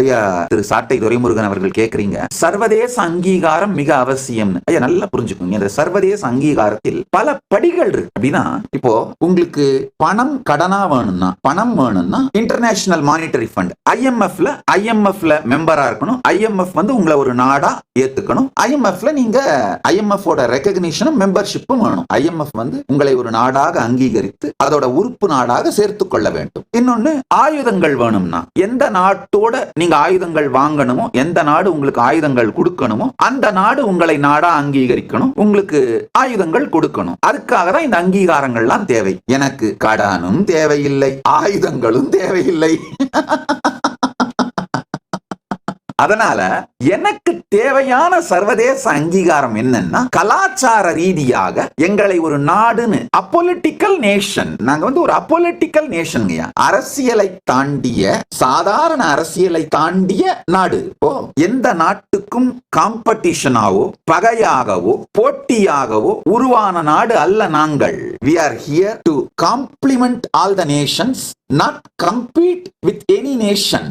ஐயா திரு சாட்டை துரைமுருகன் அவர்கள் கேக்குறீங்க, சர்வதேச அங்கீகாரம் மிக அவசியம்னு. ஐயா நல்லா புரிஞ்சுக்கோங்க, இந்த சர்வதேச அங்கீகாரத்தில் பல படிகள் இருக்கு. அப்படின்னா இப்போ உங்களுக்கு பணம் கடனா வேணும்னா இன்டர்நேஷனல் மானிட்டரி ஃபண்ட் ஐஎம்எஃப்ல மெம்பரா இருக்கணும். ஐஎம்எஃப் உங்களை ஒரு நாடா ஏத்துக்கணும். ஐஎம்எஃப்ல நீங்க ஐஎம்எஃப் ஓட ரெகக்னிஷனும் மெம்பர்ஷிப்பும் வேணும். ஐஎம்எஃப் உங்களை ஒரு நாடாக அங்கீகரித்து அதோட உறுப்பு நாடாக சேர்த்துக் கொள்ள வேண்டும். இன்னொன்னு, ஆயுதங்கள் வேணும்னா எந்த நாட்டோட நீங்க ஆயுதங்கள் வாங்கணுமோ, எந்த நாடு உங்களுக்கு ஆயுதங்கள் கொடுக்கணுமோ அந்த நாடு உங்களை நாடா அங்கீகரிக்கணும், உங்களுக்கு ஆயுதங்கள் கொடுக்கணும். அதுக்காக தான் இந்த அங்கீகாரங்கள்லாம் தேவை. எனக்கு கடனும் தேவையில்லை, ஆயுதங்களும் தேவையில்லை. அதனால எனக்கு தேவையான சர்வதேச அங்கீகாரம் என்னன்னா, கலாச்சார ரீதியாக எங்களை ஒரு நாடுன்னு, அப்பொலிட்டிக்கல் நேஷன், நாங்க ஒரு அப்பொலிட்டிக்கல் நேஷன், அரசியலை தாண்டிய, சாதாரண அரசியலை தாண்டிய நாடு. எந்த நாட்டுக்கும் காம்படிஷனாவோ பகையாகவோ போட்டியாகவோ உருவான நாடு அல்ல நாங்கள். We are here to complement all the nations, not compete with any nation.